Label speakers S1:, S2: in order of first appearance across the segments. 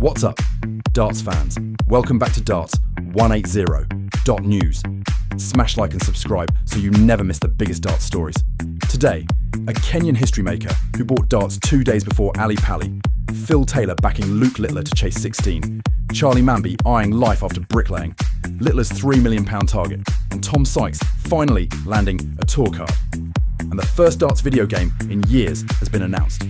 S1: What's up, darts fans? Welcome back to Darts 180.news. Smash like and subscribe so you never miss the biggest darts stories. Today, a Kenyan history maker who bought darts 2 days before Ali Pali, Phil Taylor backing Luke Littler to chase 16, Charlie Manby eyeing life after bricklaying, Littler's £3 million target, and Tom Sykes finally landing a tour card. And the first darts video game in years has been announced.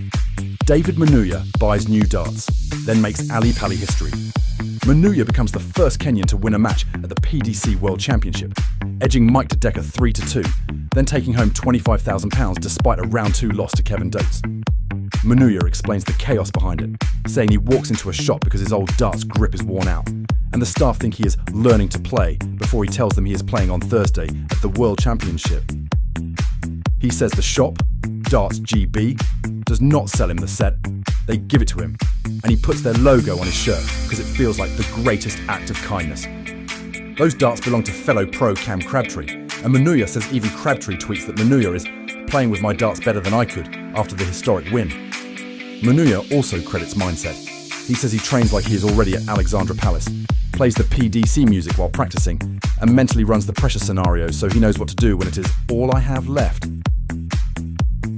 S1: David Manuya buys new darts, then makes Ali Pali history. Manuya becomes the first Kenyan to win a match at the PDC World Championship, edging Mike De Decker 3-2, then taking home £25,000 despite a round 2 loss to Kevin Dotes. Manuya explains the chaos behind it, saying he walks into a shop because his old darts grip is worn out, and the staff think he is learning to play before he tells them he is playing on Thursday at the World Championship. He says the shop, Darts GB, does not sell him the set, they give it to him, and he puts their logo on his shirt because it feels like the greatest act of kindness. Those darts belong to fellow pro Cam Crabtree, and Manuya says even Crabtree tweets that Manuya is playing with my darts better than I could after the historic win. Manuya also credits mindset. He says he trains like he is already at Alexandra Palace, plays the PDC music while practicing, and mentally runs the pressure scenarios so he knows what to do when it is all I have left.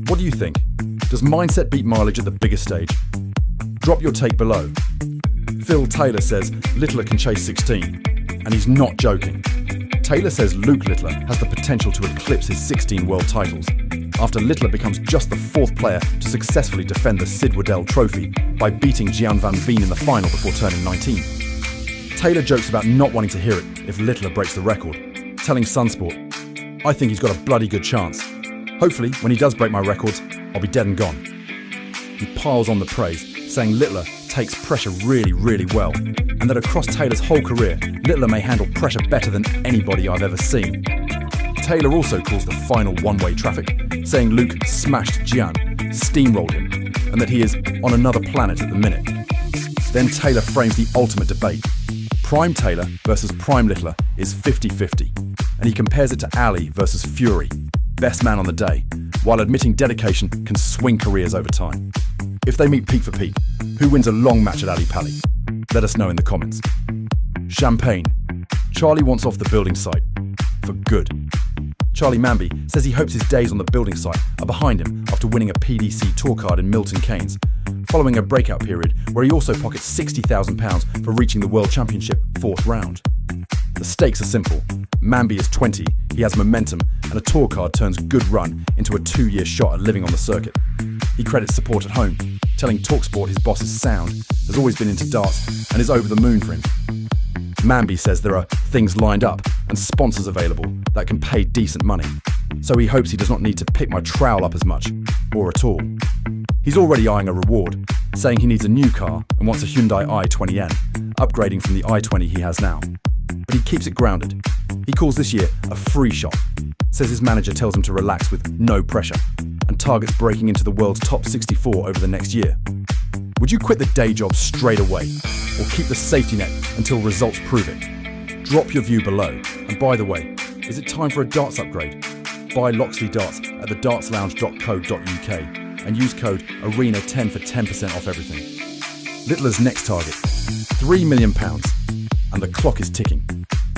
S1: What do you think? Does mindset beat mileage at the biggest stage? Drop your take below. Phil Taylor says Littler can chase 16, and he's not joking. Taylor says Luke Littler has the potential to eclipse his 16 world titles, after Littler becomes just the 4th player to successfully defend the Sid Waddell Trophy by beating Gian van Veen in the final before turning 19. Taylor jokes about not wanting to hear it if Littler breaks the record, telling Sunsport, "I think he's got a bloody good chance. Hopefully, when he does break my records, I'll be dead and gone." He piles on the praise, saying Littler takes pressure really well, and that across Taylor's whole career, Littler may handle pressure better than anybody I've ever seen. Taylor also calls the final one-way traffic, saying Luke smashed Gian, steamrolled him, and that he is on another planet at the minute. Then Taylor frames the ultimate debate. Prime Taylor versus Prime Littler is 50-50, and he compares it to Ali versus Fury, best man on the day, while admitting dedication can swing careers over time. If they meet peak for peak, who wins a long match at Ali Pali? Let us know in the comments. Champagne. Charlie wants off the building site. For good. Charlie Manby says he hopes his days on the building site are behind him after winning a PDC tour card in Milton Keynes, following a breakout period where he also pockets £60,000 for reaching the World Championship 4th round. The stakes are simple. Manby is 20, he has momentum, and a tour card turns good run into a 2-year shot at living on the circuit. He credits support at home, telling TalkSport his boss is sound, has always been into darts, and is over the moon for him. Manby says there are things lined up and sponsors available that can pay decent money, so he hopes he does not need to pick my trowel up as much, or at all. He's already eyeing a reward, saying he needs a new car and wants a Hyundai i20N, upgrading from the i20 he has now. But he keeps it grounded. He calls this year a free shot, says his manager tells him to relax with no pressure, and targets breaking into the world's top 64 over the next year. Would you quit the day job straight away, or keep the safety net until results prove it? Drop your view below, and by the way, is it time for a darts upgrade? Buy Loxley darts at thedartslounge.co.uk and use code ARENA10 for 10% off everything. Littler's next target, £3 million, and the clock is ticking.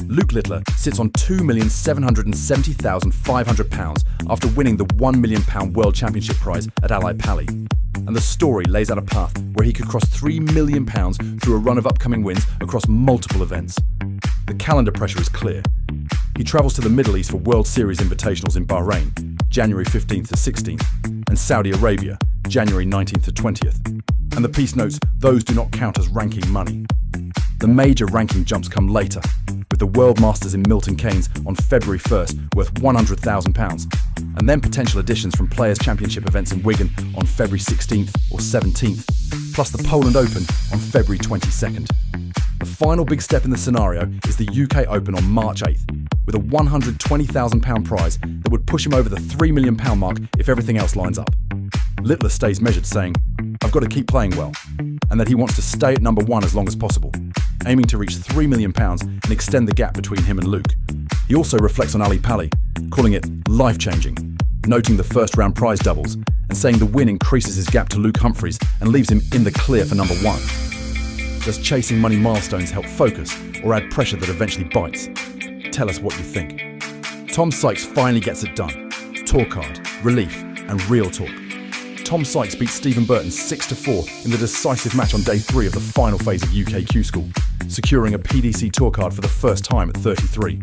S1: Luke Littler sits on £2,770,500 after winning the £1 million World Championship prize at Ali Pali, and the story lays out a path where he could cross £3 million through a run of upcoming wins across multiple events. The calendar pressure is clear. He travels to the Middle East for World Series invitationals in Bahrain, January 15th to 16th, and Saudi Arabia, January 19th to 20th. And the piece notes those do not count as ranking money. The major ranking jumps come later, with the World Masters in Milton Keynes on February 1st worth £100,000, and then potential additions from Players' Championship events in Wigan on February 16th or 17th, plus the Poland Open on February 22nd. The final big step in the scenario is the UK Open on March 8th, with a £120,000 prize that would push him over the £3 million mark if everything else lines up. Littler stays measured, saying, "I've got to keep playing well," and that he wants to stay at number 1 as long as possible, aiming to reach £3 million and extend the gap between him and Luke. He also reflects on Ali Pali, calling it life-changing, noting the first-round prize doubles, and saying the win increases his gap to Luke Humphries and leaves him in the clear for number 1. Does chasing money milestones help focus or add pressure that eventually bites? Tell us what you think. Tom Sykes finally gets it done. Talk hard, relief, and real talk. Tom Sykes beat Stephen Burton 6-4 in the decisive match on day 3 of the final phase of UK Q School, securing a PDC tour card for the first time at 33.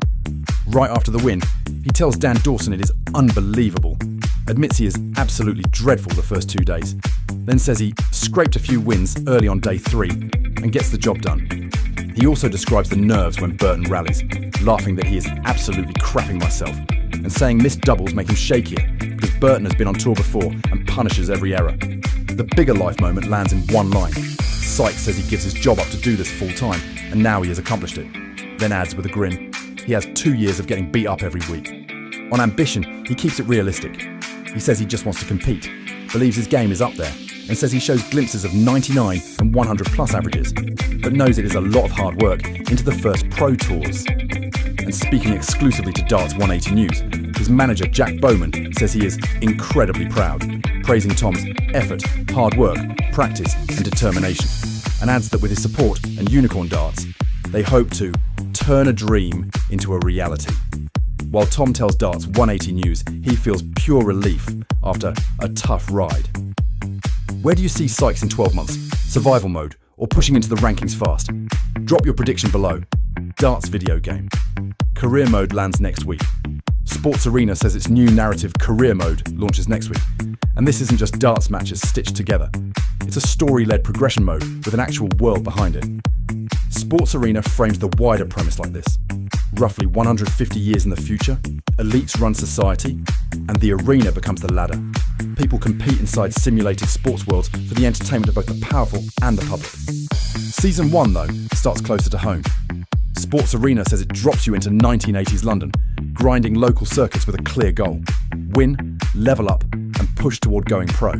S1: Right after the win, he tells Dan Dawson it is unbelievable, admits he is absolutely dreadful the first 2 days, then says he scraped a few wins early on day 3 and gets the job done. He also describes the nerves when Burton rallies, laughing that he is absolutely crapping myself, and saying missed doubles make him shakier because Burton has been on tour before and punishes every error. The bigger life moment lands in one line. Sykes says he gives his job up to do this full time, and now he has accomplished it. Then adds with a grin, he has 2 years of getting beat up every week. On ambition, he keeps it realistic. He says he just wants to compete, believes his game is up there, and says he shows glimpses of 99 and 100 plus averages, but knows it is a lot of hard work into the first pro tours. And speaking exclusively to Darts 180 News, his manager Jack Bowman says he is incredibly proud, praising Tom's effort, hard work, practice and determination, and adds that with his support and Unicorn Darts, they hope to turn a dream into a reality. While Tom tells Darts 180 News he feels pure relief after a tough ride. Where do you see Sykes in 12 months? Survival mode or pushing into the rankings fast? Drop your prediction below. Darts video game. Career mode lands next week. SportsArena says its new narrative Career Mode launches next week. And this isn't just darts matches stitched together. It's a story-led progression mode with an actual world behind it. SportsArena frames the wider premise like this. Roughly 150 years in the future, elites run society, and the arena becomes the ladder. People compete inside simulated sports worlds for the entertainment of both the powerful and the public. Season 1, though, starts closer to home. SportsArena says it drops you into 1980s London, grinding local circuits with a clear goal: win, level up, and push toward going pro.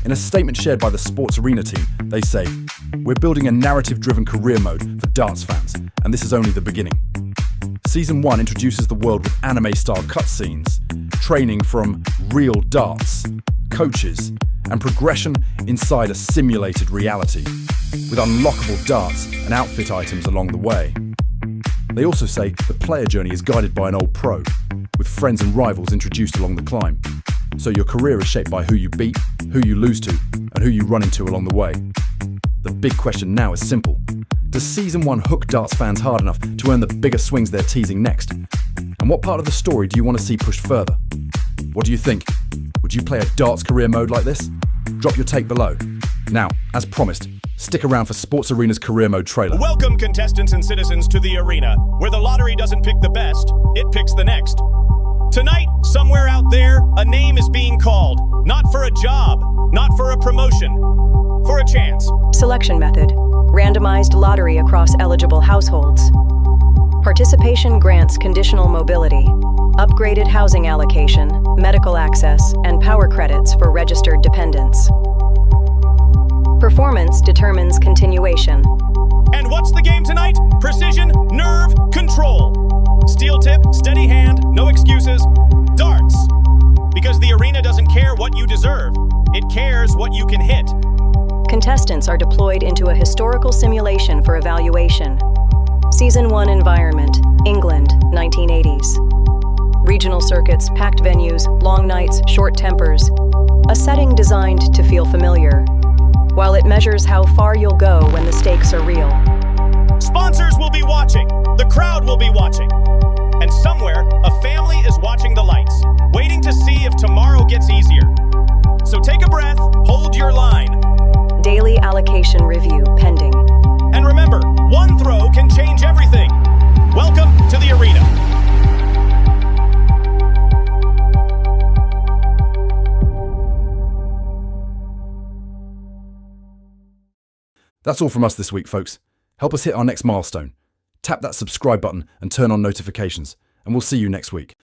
S1: In a statement shared by the SportsArena team, they say, "We're building a narrative-driven career mode for darts fans, and this is only the beginning." Season 1 introduces the world with anime-style cutscenes, training from real darts, coaches, and progression inside a simulated reality, with unlockable darts and outfit items along the way. They also say the player journey is guided by an old pro, with friends and rivals introduced along the climb. So your career is shaped by who you beat, who you lose to, and who you run into along the way. The big question now is simple. Does Season 1 hook darts fans hard enough to earn the bigger swings they're teasing next? And what part of the story do you want to see pushed further? What do you think? Would you play a darts career mode like this? Drop your take below. Now, as promised, stick around for SportsArena's career mode trailer.
S2: Welcome, contestants and citizens, to the arena, where the lottery doesn't pick the best, it picks the next. Tonight, somewhere out there, a name is being called. Not for a job, not for a promotion, for a chance.
S3: Selection method: randomized lottery across eligible households. Participation grants conditional mobility, upgraded housing allocation, medical access, and power credits for registered dependents. Performance determines continuation.
S2: And what's the game tonight? Precision, nerve, control. Steel tip, steady hand, no excuses. Darts. Because the arena doesn't care what you deserve. It cares what you can hit.
S3: Contestants are deployed into a historical simulation for evaluation. Season 1 environment: England, 1980s. Regional circuits, packed venues, long nights, short tempers. A setting designed to feel familiar, while it measures how far you'll go when the stakes are real.
S2: Sponsors will be watching. The crowd will be watching. And somewhere, a family is watching the lights, waiting to see if tomorrow gets easier. So take a breath, hold your line.
S3: Daily allocation review pending.
S2: And remember, one throw can change everything. Welcome to the arena.
S1: That's all from us this week, folks. Help us hit our next milestone. Tap that subscribe button and turn on notifications, and we'll see you next week.